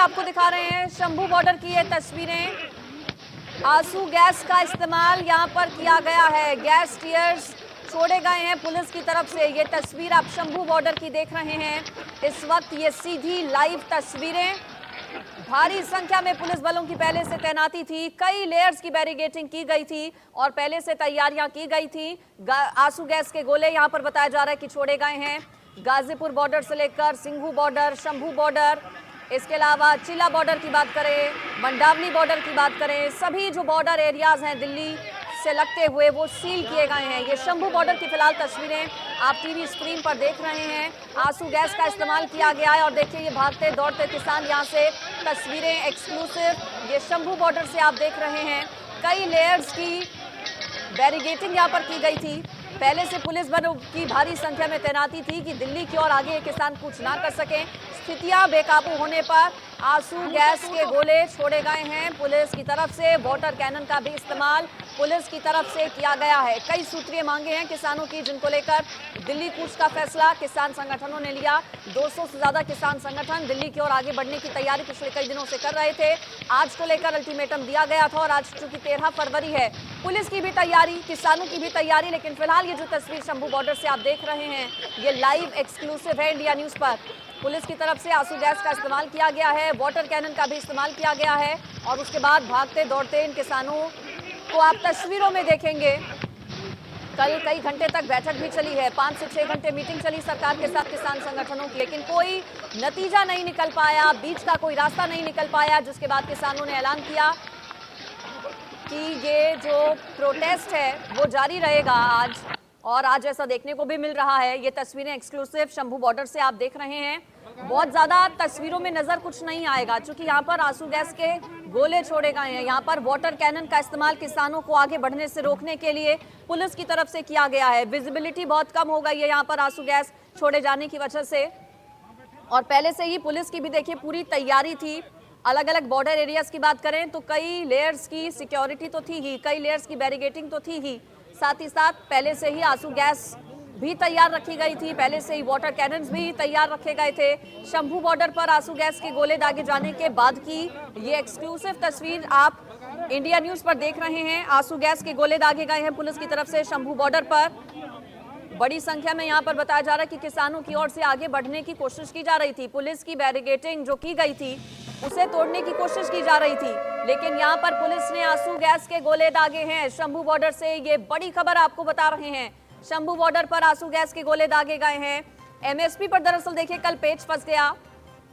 आपको दिखा रहे हैं शंभू बॉर्डर की ये तस्वीरें। आंसू गैस का इस्तेमाल यहां पर किया गया है, गैस टीयर्स छोड़े गए हैं पुलिस की तरफ से। ये तस्वीर आप शंभू बॉर्डर की देख रहे हैं इस वक्त, ये सीधी लाइव तस्वीरें। भारी संख्या में पुलिस बलों की पहले से तैनाती थी, कई लेयर्स की बैरिकेडिंग की गई थी और पहले से तैयारियां की गई थी। आंसू गैस के गोले यहां पर बताया जा रहा है कि छोड़े गए हैं। गाजीपुर बॉर्डर से लेकर सिंघू बॉर्डर, शंभू बॉर्डर, इसके अलावा चिल्ला बॉर्डर की बात करें, मंडावली बॉर्डर की बात करें, सभी जो बॉर्डर एरियाज हैं दिल्ली से लगते हुए वो सील किए गए हैं। ये शंभू बॉर्डर की फिलहाल तस्वीरें आप टीवी स्क्रीन पर देख रहे हैं। आंसू गैस का इस्तेमाल किया गया है और देखिए ये भागते दौड़ते किसान यहाँ से तस्वीरें एक्सक्लूसिव ये शंभू बॉर्डर से आप देख रहे हैं। कई लेयर्स की बैरिकेडिंग यहाँ पर की गई थी, पहले से पुलिस बलों की भारी संख्या में तैनाती थी कि दिल्ली की ओर आगे किसान कुछ ना कर सकें। स्थितियां बेकाबू होने पर आंसू गैस के गोले छोड़े गए हैं पुलिस की तरफ से। वाटर कैनन का भी इस्तेमाल पुलिस की तरफ से किया गया है। कई सूत्रीय मांगे हैं किसानों की, जिनको लेकर दिल्ली कूच का फैसला किसान संगठनों ने लिया। 200 से ज्यादा किसान संगठन दिल्ली की ओर आगे बढ़ने की तैयारी पिछले कई दिनों से कर रहे थे। आज को लेकर अल्टीमेटम दिया गया था और आज चूंकि 13 फरवरी है, पुलिस की भी तैयारी, किसानों की भी तैयारी। लेकिन फिलहाल ये जो तस्वीर शंभू बॉर्डर से आप देख रहे हैं ये लाइव एक्सक्लूसिव है इंडिया न्यूज पर। पुलिस की तरफ से आंसू गैस का इस्तेमाल किया गया है, वाटर कैनन का भी इस्तेमाल किया गया है और उसके बाद भागते दौड़ते इन किसानों को आप तस्वीरों में देखेंगे। कल कई घंटे तक बैठक भी चली है, 5 से 6 घंटे मीटिंग चली सरकार के साथ किसान संगठनों की, लेकिन कोई नतीजा नहीं निकल पाया, बीच का कोई रास्ता नहीं निकल पाया। जिसके बाद किसानों ने ऐलान किया कि ये जो प्रोटेस्ट है वो जारी रहेगा आज, और आज ऐसा देखने को भी मिल रहा है। ये तस्वीरें एक्सक्लूसिव शंभू बॉर्डर से आप देख रहे हैं। बहुत ज्यादा तस्वीरों में नजर कुछ नहीं आएगा क्योंकि यहाँ पर आंसू गैस के गोले छोड़े गए हैं। यहाँ पर वाटर कैनन का इस्तेमाल किसानों को आगे बढ़ने से रोकने के लिए पुलिस की तरफ से किया गया है। विजिबिलिटी बहुत कम हो गई है यहाँ पर आंसू गैस छोड़े जाने की वजह से, और पहले से ही पुलिस की भी देखिए पूरी तैयारी थी। अलग अलग बॉर्डर एरियाज की बात करें तो कई लेयर्स की सिक्योरिटी तो थी ही, कई लेयर्स की बैरिकेडिंग तो थी ही, साथ ही साथ पहले से ही आंसू गैस भी तैयार रखी गई थी, पहले से ही वाटर कैनन्स भी तैयार रखे गए थे। शंभू बॉर्डर पर आंसू गैस के गोले दागे जाने के बाद की ये एक्सक्लूसिव तस्वीर आप इंडिया न्यूज पर देख रहे हैं। आंसू गैस के गोले दागे गए हैं पुलिस की तरफ से शंभू बॉर्डर पर। बड़ी संख्या में यहाँ पर बताया जा रहा है कि किसानों की ओर से आगे बढ़ने की कोशिश की जा रही थी। पुलिस की बैरिकेडिंग जो की गई थी उसे तोड़ने की कोशिश की जा रही थी, लेकिन यहाँ पर पुलिस ने आंसू गैस के गोले दागे हैं शंभू बॉर्डर से। ये बड़ी खबर आपको बता रहे हैं, शंभू बॉर्डर पर आंसू गैस के गोले दागे गए हैं। एमएसपी पर दरअसल देखिए कल पेच फंस गया।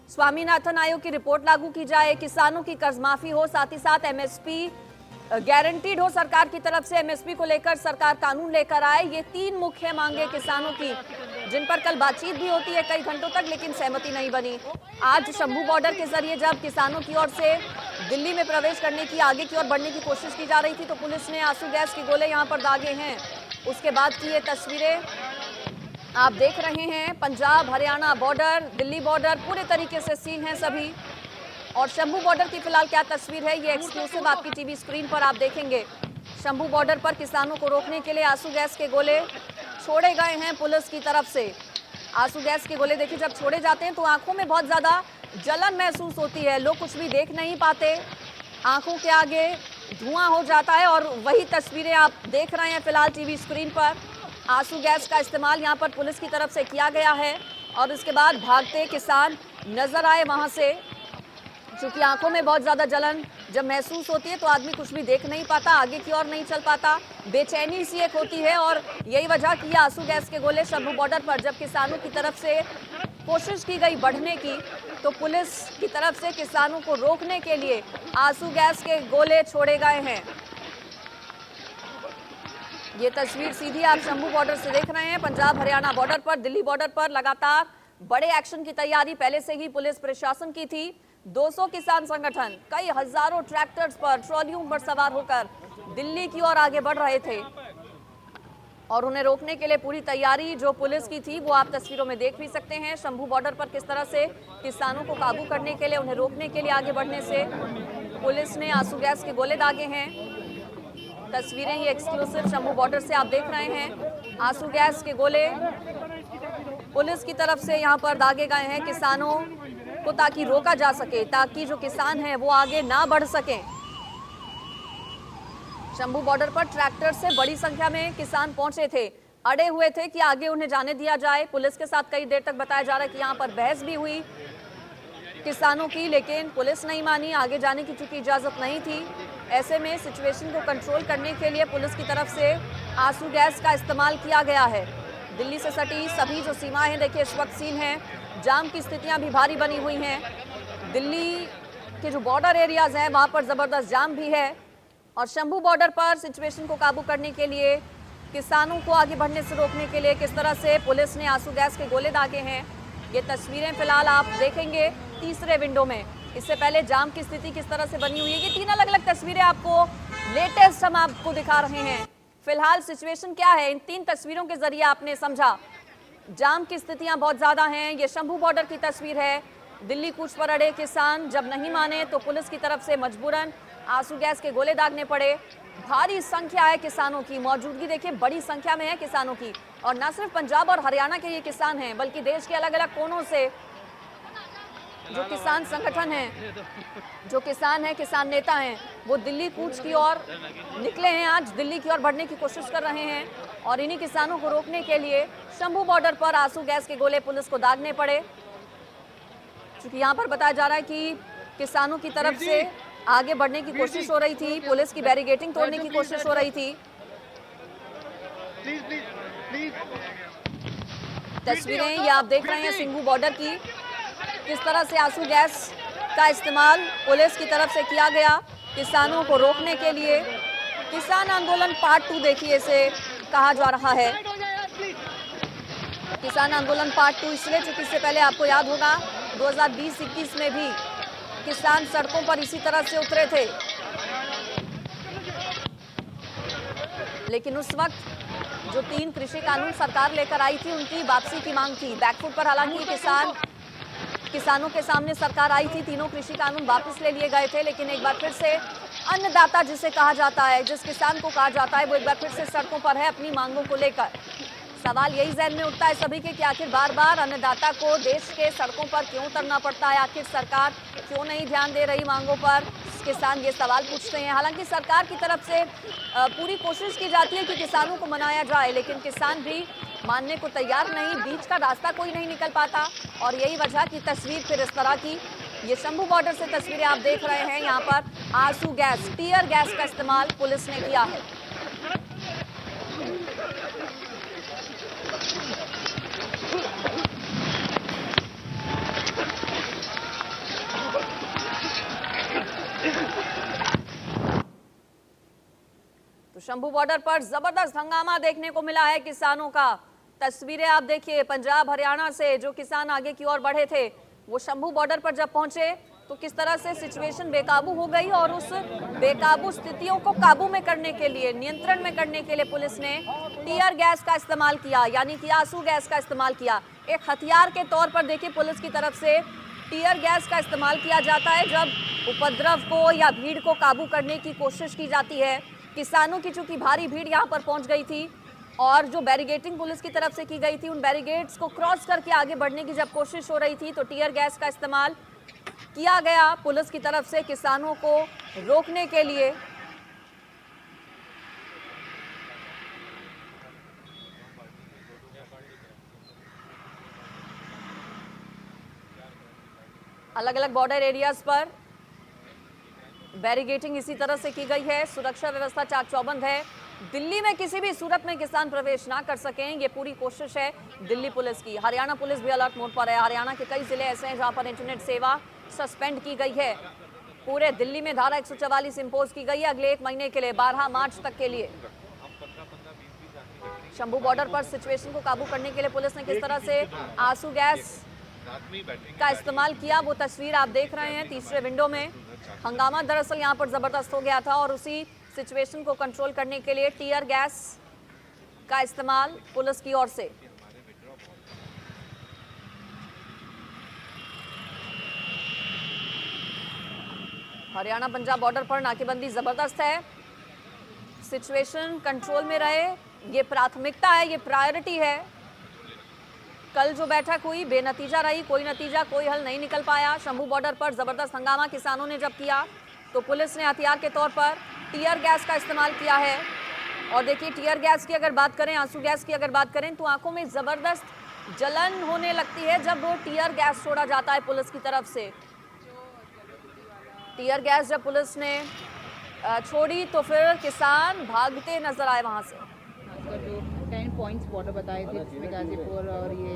स्वामीनाथन आयोग की रिपोर्ट लागू की जाए, किसानों की कर्ज माफी हो, साथ ही साथ एमएसपी गारंटीड हो सरकार की तरफ से, एमएसपी को लेकर सरकार कानून लेकर आए। ये 3 मुख्य मांगे किसानों की, जिन पर कल बातचीत भी होती है कई घंटों तक, लेकिन सहमति नहीं बनी। आज शंभू बॉर्डर के जरिए जब किसानों की ओर से दिल्ली में प्रवेश करने की, आगे की ओर बढ़ने की कोशिश की जा रही थी तो पुलिस ने आंसू गैस के गोले यहाँ पर दागे हैं। उसके बाद की ये तस्वीरें आप देख रहे हैं। पंजाब हरियाणा बॉर्डर, दिल्ली बॉर्डर पूरे तरीके से सील हैं सभी, और शंभू बॉर्डर की फिलहाल क्या तस्वीर है ये एक्सक्लूसिव आपकी टीवी स्क्रीन पर आप देखेंगे। शंभू बॉर्डर पर किसानों को रोकने के लिए आंसू गैस के गोले छोड़े गए हैं पुलिस की तरफ से। आंसू गैस के गोले देखिए जब छोड़े जाते हैं तो आंखों में बहुत ज्यादा जलन महसूस होती है, लोग कुछ भी देख नहीं पाते, आंखों के आगे धुआं हो जाता है, और वही तस्वीरें आप देख रहे हैं फिलहाल टीवी स्क्रीन पर। आंसू गैस का इस्तेमाल यहाँ पर पुलिस की तरफ से किया गया है और इसके बाद भागते किसान नजर आए वहां से। क्योंकि आंखों में बहुत ज्यादा जलन जब महसूस होती है तो आदमी कुछ भी देख नहीं पाता, आगे की ओर नहीं चल पाता, बेचैनी सी एक होती है, और यही वजह की आंसू गैस के गोले शंभू बॉर्डर पर जब किसानों की तरफ से कोशिश की गई बढ़ने की तो पुलिस की तरफ से किसानों को रोकने के लिए आंसू गैस के गोले छोड़े गए हैं। ये तस्वीर सीधी आप शंभू बॉर्डर से देख रहे हैं। पंजाब हरियाणा बॉर्डर पर, दिल्ली बॉर्डर पर लगातार बड़े एक्शन की तैयारी पहले से ही पुलिस प्रशासन की थी। 200 किसान संगठन कई हजारों ट्रैक्टर्स पर, ट्रॉलियों पर सवार होकर दिल्ली की ओर आगे बढ़ रहे थे और उन्हें रोकने के लिए पूरी तैयारी जो पुलिस की थी वो आप तस्वीरों में देख भी सकते हैं। शंभू बॉर्डर पर किस तरह से किसानों को काबू करने के लिए, उन्हें रोकने के लिए आगे बढ़ने से पुलिस ने आंसू गैस के गोले दागे हैं। तस्वीरें ये एक्सक्लूसिव शंभू बॉर्डर से आप देख रहे हैं। आंसू गैस के गोले पुलिस की तरफ से यहाँ पर दागे गए हैं। किसानों को ताकि रोका जा सके, ताकि जो किसान हैं वो आगे ना बढ़ सकें। शंभू बॉर्डर पर ट्रैक्टर से बड़ी संख्या में किसान पहुंचे थे, अड़े हुए थे कि आगे उन्हें जाने दिया जाए। पुलिस के साथ कई देर तक बताया जा रहा है कि यहां पर बहस भी हुई किसानों की, लेकिन पुलिस नहीं मानी, आगे जाने की चूंकि इजाजत नहीं थी। ऐसे में सिचुएशन को कंट्रोल करने के लिए पुलिस की तरफ से आंसू गैस का इस्तेमाल किया गया है। दिल्ली से सटी सभी जो सीमाएं हैं, देखिए इस वक्त सीन है, जाम की स्थितियां भी भारी बनी हुई हैं। दिल्ली के जो बॉर्डर एरियाज हैं वहां पर जबरदस्त जाम भी है और शंभू बॉर्डर पर सिचुएशन को काबू करने के लिए, किसानों को आगे बढ़ने से रोकने के लिए किस तरह से पुलिस ने आंसू गैस के गोले दागे हैं, ये तस्वीरें फिलहाल आप देखेंगे तीसरे विंडो में। इससे पहले जाम की स्थिति किस तरह से बनी हुई है, ये 3 अलग-अलग तस्वीरें आपको लेटेस्ट हम आपको दिखा रहे हैं। फिलहाल सिचुएशन क्या है, इन 3 तस्वीरों के जरिए आपने समझा। जाम की स्थितियां बहुत ज्यादा हैं। ये शंभू बॉर्डर की तस्वीर है, दिल्ली कूच पर अड़े किसान, जब नहीं माने तो पुलिस की तरफ से मजबूरन आंसू गैस के गोले दागने पड़े। भारी संख्या है किसानों की, मौजूदगी देखिए बड़ी संख्या में है किसानों की, और न सिर्फ पंजाब और हरियाणा के ये किसान हैं बल्कि देश के अलग अलग कोनों से जो किसान संगठन हैं, जो किसान हैं, किसान नेता हैं, वो दिल्ली कूच की ओर निकले हैं, आज दिल्ली की ओर बढ़ने की कोशिश कर रहे हैं। और इन्हीं किसानों को रोकने के लिए शंभू बॉर्डर पर आंसू गैस के गोले पुलिस को दागने पड़े। क्योंकि यहाँ पर बताया जा रहा है कि किसानों की तरफ से आगे बढ़ने की कोशिश हो रही थी, पुलिस की बैरिकेडिंग तोड़ने की कोशिश हो रही थी। तस्वीरें ये आप देख रहे हैं शंभू बॉर्डर की, किस तरह से आंसू गैस का इस्तेमाल पुलिस की तरफ से किया गया किसानों को रोकने के लिए। किसान आंदोलन पार्ट 2 देखिए इसे कहा जा रहा है। किसान आंदोलन पार्ट 2 इसलिए चूंकि इससे पहले आपको याद होगा 2020-21 में भी किसान सड़कों पर इसी तरह से उतरे थे, लेकिन उस वक्त जो 3 कृषि कानून सरकार लेकर आई थी उनकी वापसी की मांग थी। बैकफुट पर हालांकि किसानों के सामने सरकार आई थी, तीनों कृषि कानून वापस ले लिए गए थे, लेकिन एक बार फिर से अन्नदाता जिसे कहा जाता है, जिस किसान को कहा जाता है, वो एक बार फिर से सड़कों पर है अपनी मांगों को लेकर। सवाल यही जहन में उठता है सभी के कि आखिर बार बार अन्नदाता को देश के सड़कों पर क्यों उतरना पड़ता है, आखिर सरकार क्यों नहीं ध्यान दे रही मांगों पर, किसान ये सवाल पूछते हैं। हालांकि सरकार की तरफ से पूरी कोशिश की जाती है कि किसानों को मनाया जाए, लेकिन किसान भी मानने को तैयार नहीं, बीच का रास्ता कोई नहीं निकल पाता। और यही वजह की तस्वीर फिर इस तरह की, ये शंभू बॉर्डर से तस्वीरें आप देख रहे हैं। यहाँ पर आंसू गैस, टीयर गैस का इस्तेमाल पुलिस ने किया है। तो शंभू बॉर्डर पर जबरदस्त हंगामा देखने को मिला है किसानों का। तस्वीरें आप देखिए, पंजाब हरियाणा से जो किसान आगे की ओर बढ़े थे वो शंभू बॉर्डर पर जब पहुंचे तो किस तरह से सिचुएशन बेकाबू हो गई, और उस बेकाबू स्थितियों को काबू में करने के लिए, नियंत्रण में करने के लिए पुलिस ने टीयर गैस का इस्तेमाल किया, यानी कि आंसू गैस का इस्तेमाल किया। एक हथियार के तौर पर देखिए पुलिस की तरफ से टीयर गैस का इस्तेमाल किया जाता है जब उपद्रव को या भीड़ को काबू करने की कोशिश की जाती है। किसानों की चूंकि भारी भीड़ यहाँ पर पहुंच गई थी और जो बैरिकेडिंग पुलिस की तरफ से की गई थी, उन बैरिकेड्स को क्रॉस करके आगे बढ़ने की जब कोशिश हो रही थी तो टीयर गैस का इस्तेमाल किया गया पुलिस की तरफ से किसानों को रोकने के लिए। अलग अलग बॉर्डर एरियाज पर बैरिकेडिंग इसी तरह से की गई है, सुरक्षा व्यवस्था चाक चौबंद है। दिल्ली में किसी भी सूरत में किसान प्रवेश ना कर सकें, ये पूरी कोशिश है दिल्ली पुलिस की। हरियाणा पुलिस भी अलर्ट मोड पर है। हरियाणा के कई जिले ऐसे हैं जहां पर इंटरनेट सेवा सस्पेंड की गई है। पूरे दिल्ली में धारा 144 इंपोज की गई है अगले 1 महीने के लिए, 12 मार्च तक के लिए। शंभू बॉर्डर पर सिचुएशन को काबू करने के लिए पुलिस ने किस तरह से आंसू गैस का इस्तेमाल किया, वो तस्वीर आप देख रहे हैं तीसरे विंडो में। हंगामा दरअसल यहाँ पर जबरदस्त हो गया था और उसी सिचुएशन को कंट्रोल करने के लिए टीयर गैस का इस्तेमाल पुलिस की ओर से। हरियाणा पंजाब बॉर्डर पर नाकेबंदी जबरदस्त है, सिचुएशन कंट्रोल में रहे, ये प्राथमिकता है, ये प्रायोरिटी है। कल जो बैठक हुई बेनतीजा रही, कोई हल नहीं निकल पाया। शंभू बॉर्डर पर जबरदस्त हंगामा किसानों ने जब किया तो पुलिस ने हथियार के तौर पर टीयर गैस का इस्तेमाल किया है। और देखिए, टीयर गैस की अगर बात करें, आंसू गैस की अगर बात करें, तो आंखों में जबरदस्त जलन होने लगती है जब वो टीयर गैस छोड़ा जाता है पुलिस की तरफ से। टीयर गैस जब पुलिस ने छोड़ी तो फिर किसान भागते नजर आए वहां से। जो 10 पॉइंट्स बॉर्डर बताए थे, जिसमें गाजीपुर और ये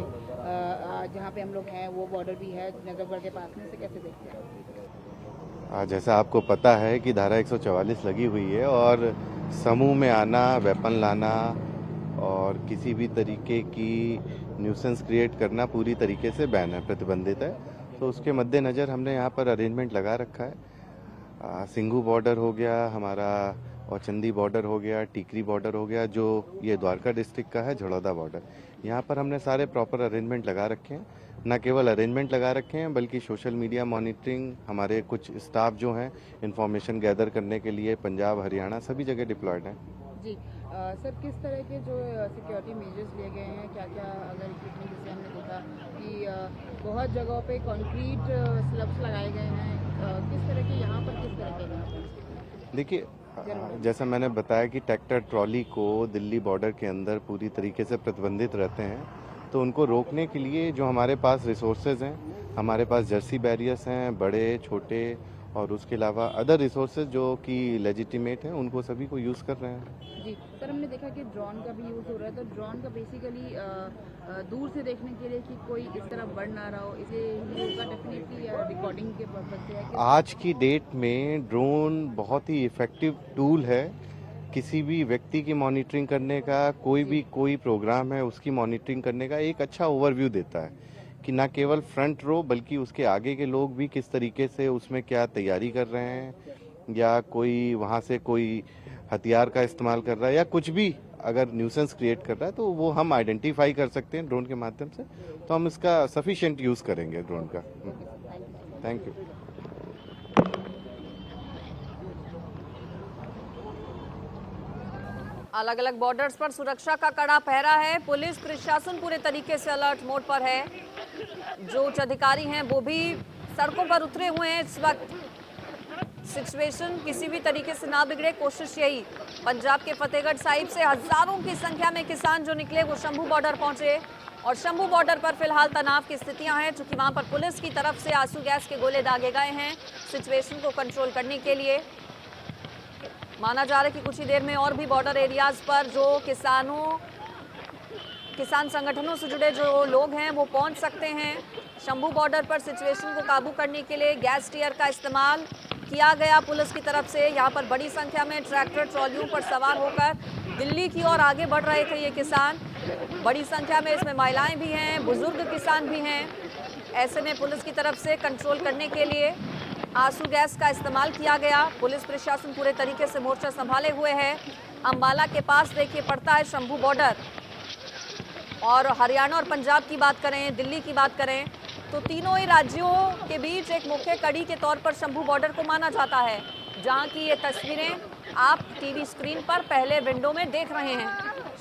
जहाँ पे हम लोग हैं वो बॉर्डर भी है नजफगढ़ के पास में, से कैसे देखते हैं? जैसा आपको पता है कि धारा 144 लगी हुई है और समूह में आना, वेपन लाना और किसी भी तरीके की न्यूसेंस क्रिएट करना पूरी तरीके से बैन है, प्रतिबंधित है। तो उसके मद्देनज़र हमने यहाँ पर अरेंजमेंट लगा रखा है। सिंघू बॉर्डर हो गया हमारा, और चंदी बॉर्डर हो गया, टीकरी बॉर्डर हो गया, जो ये द्वारका डिस्ट्रिक्ट का है, झड़ौदा बॉर्डर। यहाँ पर हमने सारे प्रॉपर अरेंजमेंट लगा रखे हैं। न केवल अरेंजमेंट लगा रखे हैं बल्कि सोशल मीडिया मॉनिटरिंग, हमारे कुछ स्टाफ जो हैं इंफॉर्मेशन गैदर करने के लिए पंजाब, हरियाणा सभी जगह डिप्लॉयड हैं। जी सर, किस तरह के जो सिक्योरिटी मेजर्स लिए गए हैं, क्या क्या अगर इक्विपमेंट जैसे हमने देखा कि बहुत जगहों पे कंक्रीट स्लब्स लगाए गए हैं, किस तरह के यहाँ पर किस तरह के? देखिए, जैसा मैंने बताया कि ट्रैक्टर ट्रॉली को दिल्ली बॉर्डर के अंदर पूरी तरीके से प्रतिबंधित रहते हैं, तो उनको रोकने के लिए जो हमारे पास रिसोर्सेज हैं, हमारे पास जर्सी बैरियर्स हैं, बड़े छोटे, और उसके अलावा अदर रिसोर्सेज जो कि लेजिटिमेट हैं, उनको सभी को यूज़ कर रहे हैं। जी सर, हमने देखा कि ड्रोन का भी यूज़ हो रहा है, तो ड्रोन का बेसिकली दूर से देखने के लिए कि कोई इस तरह बढ़ ना रहा हो, इसलिए होगा डेफिनेटली रिकॉर्डिंग के पर्पज से है। आज की डेट में ड्रोन बहुत ही इफ़ेक्टिव टूल है किसी भी व्यक्ति की मॉनिटरिंग करने का। कोई प्रोग्राम है उसकी मॉनिटरिंग करने का एक अच्छा ओवरव्यू देता है कि ना केवल फ्रंट रो बल्कि उसके आगे के लोग भी किस तरीके से उसमें क्या तैयारी कर रहे हैं, या कोई वहाँ से कोई हथियार का इस्तेमाल कर रहा है या कुछ भी अगर न्यूसेंस क्रिएट कर रहा है, तो वो हम आइडेंटिफाई कर सकते हैं ड्रोन के माध्यम से। तो हम इसका सफिशिएंट यूज़ करेंगे ड्रोन का। Thank you. अलग अलग बॉर्डर्स पर सुरक्षा का कड़ा पहरा है। पुलिस प्रशासन पूरे तरीके से अलर्ट मोड पर है। जो उच्च अधिकारी हैं वो भी सड़कों पर उतरे हुए हैं इस वक्त। सिचुएशन किसी भी तरीके से ना बिगड़े, कोशिश यही। पंजाब के फतेहगढ़ साहिब से हजारों की संख्या में किसान जो निकले वो शंभू बॉर्डर पहुंचे, और शंभू बॉर्डर पर फिलहाल तनाव की स्थितियां हैं, चूंकि वहां पर पुलिस की तरफ से आंसू गैस के गोले दागे गए हैं सिचुएशन को कंट्रोल करने के लिए। माना जा रहा है कि कुछ ही देर में और भी बॉर्डर एरियाज पर जो किसान संगठनों से जुड़े जो लोग हैं वो पहुंच सकते हैं। शंभू बॉर्डर पर सिचुएशन को काबू करने के लिए गैस टीयर का इस्तेमाल किया गया पुलिस की तरफ से। यहाँ पर बड़ी संख्या में ट्रैक्टर ट्रॉलियों पर सवार होकर दिल्ली की ओर आगे बढ़ रहे थे ये किसान। बड़ी संख्या में इसमें महिलाएं भी हैं, बुजुर्ग किसान भी हैं। ऐसे में पुलिस की तरफ से कंट्रोल करने के लिए आंसू गैस का इस्तेमाल किया गया। पुलिस प्रशासन पूरे तरीके से मोर्चा संभाले हुए है। अंबाला के पास देखिए पड़ता है शंभू बॉर्डर, और हरियाणा और पंजाब की बात करें, दिल्ली की बात करें, तो तीनों ही राज्यों के बीच एक मुख्य कड़ी के तौर पर शंभू बॉर्डर को माना जाता है, जहां की ये तस्वीरें आप टीवी स्क्रीन पर पहले विंडो में देख रहे हैं।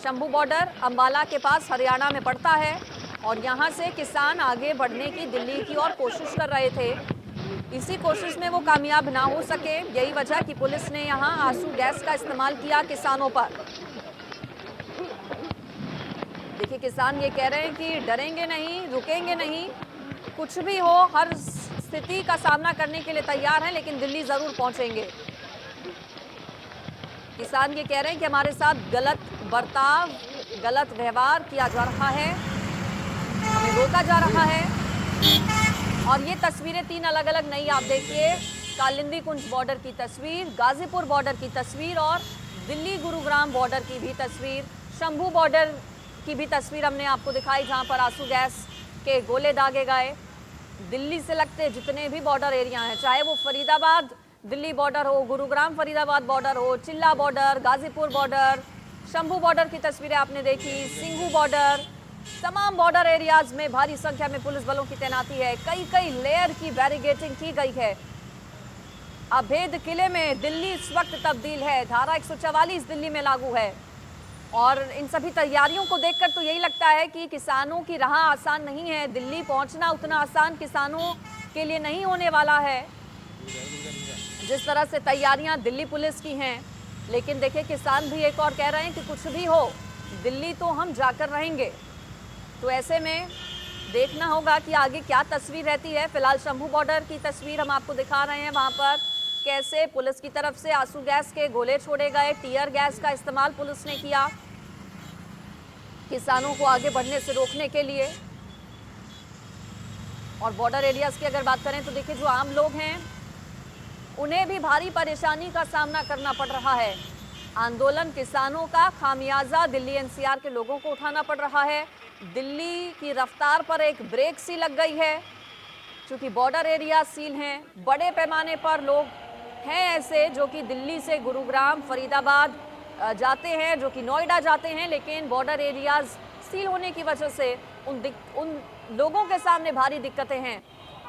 शंभू बॉर्डर अंबाला के पास हरियाणा में पड़ता है, और यहाँ से किसान आगे बढ़ने की दिल्ली की ओर कोशिश कर रहे थे। इसी कोशिश में वो कामयाब ना हो सके, यही वजह कि पुलिस ने यहाँ आंसू गैस का इस्तेमाल किया किसानों पर। देखिए, किसान ये कह रहे हैं कि डरेंगे नहीं, रुकेंगे नहीं, कुछ भी हो हर स्थिति का सामना करने के लिए तैयार हैं, लेकिन दिल्ली जरूर पहुंचेंगे। किसान ये कह रहे हैं कि हमारे साथ गलत बर्ताव, गलत व्यवहार किया जा रहा है, हमें रोका जा रहा है। और ये तस्वीरें तीन अलग अलग नहीं, आप देखिए, कालिंदी कुंज बॉर्डर की तस्वीर, गाजीपुर बॉर्डर की तस्वीर और दिल्ली गुरुग्राम बॉर्डर की भी तस्वीर, शंभू बॉर्डर की भी तस्वीर हमने आपको दिखाई, जहां पर आंसू गैस के गोले दागे गए। दिल्ली से लगते जितने भी बॉर्डर एरिया हैं, चाहे वो फरीदाबाद दिल्ली बॉर्डर हो, गुरुग्राम फरीदाबाद बॉर्डर हो, चिल्ला border, Ghazipur border, Shambhu border की तस्वीरें आपने देखी, सिंघू बॉर्डर, तमाम बॉर्डर एरियाज में भारी संख्या में पुलिस बलों की तैनाती है। कई लेयर की बैरिकेडिंग की गई है। अभेद किले में दिल्ली इस वक्त तब्दील है, धारा 144 दिल्ली में लागू है। और इन सभी तैयारियों को देखकर तो यही लगता है कि किसानों की राह आसान नहीं है। दिल्ली पहुंचना उतना आसान किसानों के लिए नहीं होने वाला है, जिस तरह से तैयारियां दिल्ली पुलिस की हैं। लेकिन देखिए, किसान भी एक और कह रहे हैं कि कुछ भी हो, दिल्ली तो हम जाकर रहेंगे। तो ऐसे में देखना होगा कि आगे क्या तस्वीर रहती है। फिलहाल शंभू बॉर्डर की तस्वीर हम आपको दिखा रहे हैं। वहां पर कैसे पुलिस की तरफ से आंसू गैस के गोले छोड़े गए, टीयर गैस का इस्तेमाल पुलिस ने किया किसानों को आगे बढ़ने से रोकने के लिए। और बॉर्डर एरियाज की अगर बात करें तो देखिए, जो आम लोग हैं उन्हें भी भारी परेशानी का सामना करना पड़ रहा है। आंदोलन किसानों का खामियाजा दिल्ली एनसीआर के लोगों को उठाना पड़ रहा है। दिल्ली की रफ्तार पर एक ब्रेक सी लग गई है, क्योंकि बॉर्डर एरिया सील हैं। बड़े पैमाने पर लोग हैं ऐसे जो कि दिल्ली से गुरुग्राम, फरीदाबाद जाते हैं, जो कि नोएडा जाते हैं, लेकिन बॉर्डर एरियाज सील होने की वजह से उन लोगों के सामने भारी दिक्कतें हैं।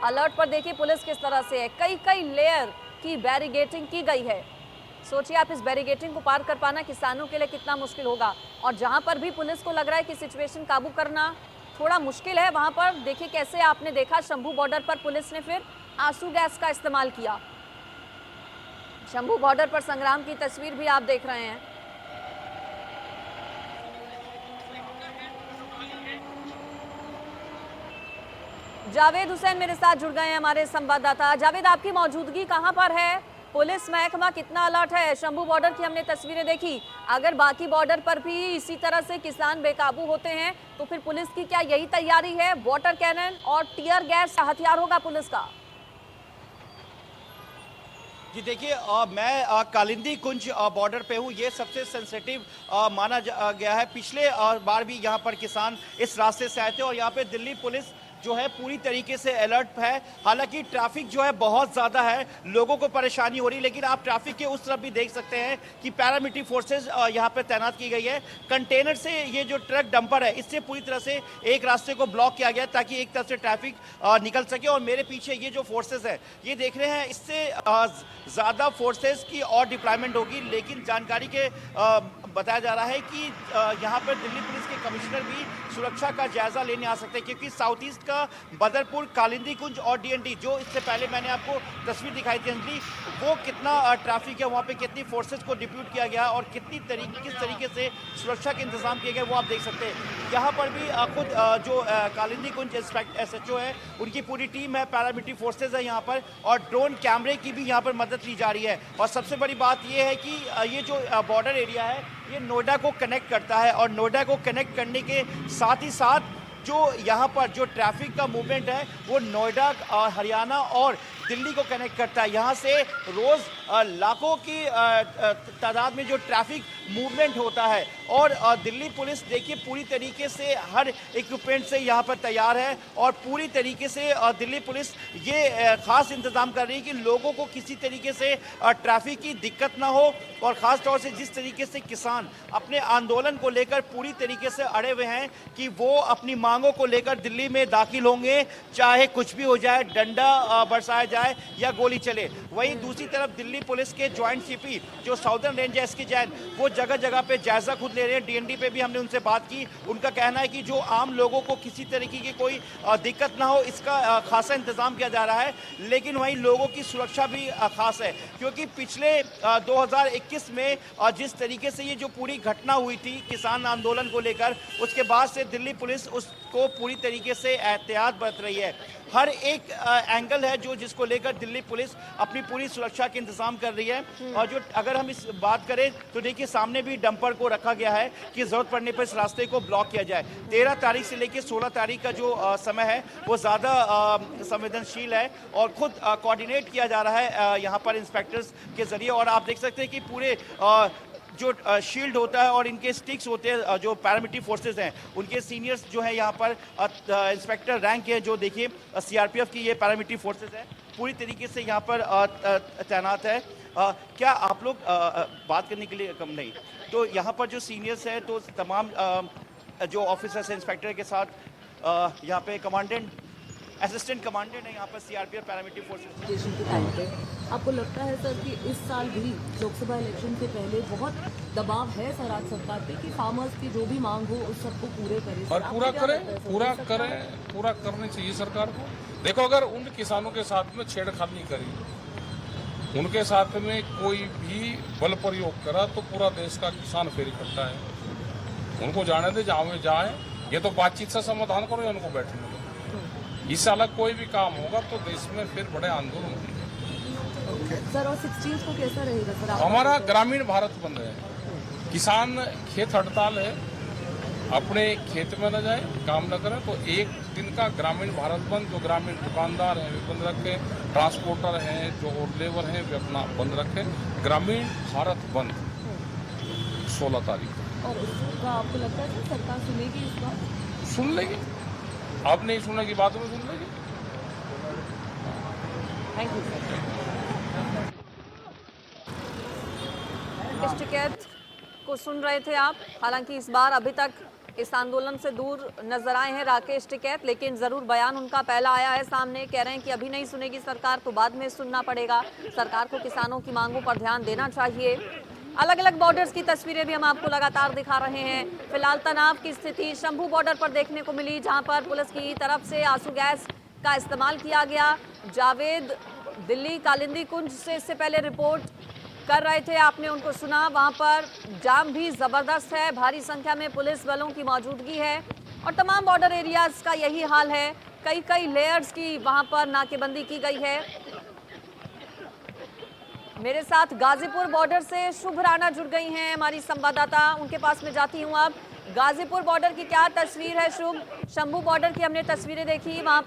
अलर्ट पर देखिए पुलिस किस तरह से है। कई लेयर की बैरिगेटिंग की गई है। सोचिए आप, इस बैरिगेटिंग को पार कर पाना किसानों के लिए कितना मुश्किल होगा। और जहां पर भी पुलिस को लग रहा है कि सिचुएशन काबू करना थोड़ा मुश्किल है, वहां पर देखिए कैसे आपने देखा शंभू बॉर्डर पर पुलिस ने फिर आंसू गैस का इस्तेमाल किया। शंभू बॉर्डर पर संग्राम की तस्वीर भी आप देख रहे हैं। जावेद हुसैन मेरे साथ जुड़ गए हैं, हमारे संवाददाता। जावेद, आपकी मौजूदगी कहां पर है? पुलिस महकमा कितना अलर्ट है? शंभू बॉर्डर की हमने तस्वीरें देखी, अगर बाकी बॉर्डर पर भी इसी तरह से किसान बेकाबू होते हैं तो फिर पुलिस की क्या यही तैयारी है? वाटर कैनन और टीयर गैस हथियार होगा पुलिस का? जी देखिए, मैं कालिंदी कुंज बॉर्डर पे हूँ। ये सबसे सेंसिटिव माना गया है। पिछले बार भी यहाँ पर किसान इस रास्ते से आए थे और यहाँ पे दिल्ली पुलिस जो है पूरी तरीके से अलर्ट है। हालांकि ट्रैफिक जो है बहुत ज़्यादा है, लोगों को परेशानी हो रही है, लेकिन आप ट्रैफिक के उस तरफ भी देख सकते हैं कि पैरामिलिट्री फोर्सेस यहाँ पे तैनात की गई है। कंटेनर से ये जो ट्रक डंपर है, इससे पूरी तरह से एक रास्ते को ब्लॉक किया गया ताकि एक तरफ से ट्रैफिक निकल सके। और मेरे पीछे ये जो फोर्सेस है, ये देख रहे हैं, इससे ज़्यादा फोर्सेस की और डिप्लॉयमेंट होगी। लेकिन जानकारी के बताया जा रहा है कि यहाँ पर दिल्ली पुलिस के कमिश्नर भी सुरक्षा का जायजा लेने आ सकते हैं, क्योंकि साउथ ईस्ट का बदरपुर, कालिंदी कुंज और डीएनडी, जो इससे पहले मैंने आपको तस्वीर दिखाई थी अंजलि, वो कितना ट्रैफिक है, वहाँ पे कितनी फोर्सेस को डिप्यूट किया गया और किस तरीके से सुरक्षा के इंतजाम किए गए, वो आप देख सकते हैं। यहाँ पर भी खुद जो कालिंदी कुंज SHO है, उनकी पूरी टीम है, पैरामिलिट्री फोर्सेज है यहाँ पर, और ड्रोन कैमरे की भी यहाँ पर मदद ली जा रही है। और सबसे बड़ी बात ये है कि ये जो बॉर्डर एरिया है, ये नोएडा को कनेक्ट करता है, और नोएडा को कनेक्ट करने के साथ ही साथ जो यहाँ पर जो ट्रैफिक का मूवमेंट है, वो नोएडा, हरियाणा और दिल्ली को कनेक्ट करता है। यहाँ से रोज़ लाखों की तादाद में जो ट्रैफिक मूवमेंट होता है, और दिल्ली पुलिस देखिए पूरी तरीके से हर इक्विपमेंट से यहाँ पर तैयार है, और पूरी तरीके से दिल्ली पुलिस ये ख़ास इंतज़ाम कर रही है कि लोगों को किसी तरीके से ट्रैफिक की दिक्कत ना हो। और ख़ास तौर से जिस तरीके से किसान अपने आंदोलन को लेकर पूरी तरीके से अड़े हुए हैं कि वो अपनी मांगों को लेकर दिल्ली में दाखिल होंगे, चाहे कुछ भी हो जाए, डंडा बरसाया जाए या गोली चले। वहीं दूसरी तरफ दिल्ली पुलिस के ज्वाइंट CP जो साउदर्न रेंज SK जैन, वो जगह जगह पे जायजा खुद ले रहे हैं। डीएनडी पे भी हमने उनसे बात की, उनका कहना है कि जो आम लोगों को किसी तरीके की कोई दिक्कत ना हो, इसका खासा इंतजाम किया जा रहा है। लेकिन वहीं लोगों की सुरक्षा भी खास है, क्योंकि पिछले 2021 में जिस तरीके से ये जो पूरी घटना हुई थी किसान आंदोलन को लेकर, उसके बाद से दिल्ली पुलिस उसको पूरी तरीके से एहतियात बरत रही है। हर एक एंगल है जो जिसको लेकर दिल्ली पुलिस अपनी पूरी सुरक्षा के इंतजाम कर रही है। और जो अगर हम इस बात करें तो देखिए, सामने भी डंपर को रखा गया है कि जरूरत पड़ने पर इस रास्ते को ब्लॉक किया जाए। 13 तारीख से लेकर 16 तारीख का जो समय है, वो ज़्यादा संवेदनशील है और खुद कोऑर्डिनेट किया जा रहा है यहाँ पर इंस्पेक्टर्स के जरिए। और आप देख सकते हैं कि पूरे जो शील्ड होता है और इनके स्टिक्स होते हैं, जो पैरामिलिट्री फोर्सेस हैं, उनके सीनियर्स जो हैं यहाँ पर इंस्पेक्टर रैंक के, जो देखिए CRPF की ये पैरामिलिट्री फोर्सेस है, पूरी तरीके से यहाँ पर तैनात है। क्या आप लोग बात करने के लिए कम नहीं, तो यहाँ पर जो सीनियर्स हैं, तो तमाम जो ऑफिसर्स हैं इंस्पेक्टर के साथ यहाँ पे कमांडेंट, असिस्टेंट कमांडेंट है यहाँ पर CRPF पैरामिलिट्री फोर्सेस। आपको लगता है सर कि इस साल भी लोकसभा इलेक्शन से पहले बहुत दबाव है सर आज सरकार पे कि फार्मर्स की जो भी मांग हो उस सबको पूरे करें और सर? पूरा आपको क्या करें, लगता है सर? पूरा हो सकता है? करें, पूरा करनी चाहिए सरकार को। देखो, अगर उन किसानों के साथ में छेड़खानी करी, उनके साथ में कोई भी बल प्रयोग करा तो पूरा देश का किसान फिर इकट्ठा है। उनको जाने दे, जहाँ में जाए, ये तो बातचीत से समाधान करो या उनको बैठने दो। इससे अलग कोई भी काम होगा तो देश में फिर बड़े आंदोलन होंगे। सर और 16 को कैसा रहेगा सर? आपका हमारा मतलब? ग्रामीण भारत बंद है, किसान खेत हड़ताल है, अपने खेत में न जाए, काम न करें, तो एक दिन का ग्रामीण भारत बंद। जो ग्रामीण दुकानदार हैं वे बंद रखें, ट्रांसपोर्टर हैं, जो और लेबर हैं वे अपना बंद रखें। ग्रामीण भारत बंद 16 तारीख को। और इसका आपको लगता है कि सरकार सुनेगी इस बार? सुन लेगी, आप नहीं सुनने की बात में सुन लेगी। Thank you sir. इस टिकैत को सुन रहे थे आप। हालांकि इस बार अभी तक इस आंदोलन से दूर नजर आए हैं राकेश टिकैत, लेकिन जरूर बयान उनका पहला आया है सामने। कह रहे हैं कि अभी नहीं सुनेगी सरकार तो बाद में सुनना पड़ेगा। सरकार को किसानों की मांगों पर ध्यान देना चाहिए। अलग अलग बॉर्डर्स की तस्वीरें भी हम आपको लगातार दिखा रहे हैं। फिलहाल तनाव की स्थिति शंभू बॉर्डर पर देखने को मिली, जहां पर पुलिस की तरफ से आंसू गैस का इस्तेमाल किया गया। जावेद दिल्ली कालिंदी कुंज से इससे पहले रिपोर्ट कर रहे थे, आपने उनको सुना। वहां पर जाम भी जबरदस्त है, भारी संख्या में पुलिस बलों की मौजूदगी है और तमाम बॉर्डर एरियाज का यही हाल है। कई कई लेयर्स की वहां पर नाकेबंदी की गई है। मेरे साथ गाजीपुर बॉर्डर से शुभ राणा जुड़ गई हैं, हमारी संवाददाता। उनके पास में जाती हूं अब। गाजीपुर बॉर्डर की क्या तस्वीर है शुभ? शंभू बॉर्डर की हमने तस्वीरें देखी, वहां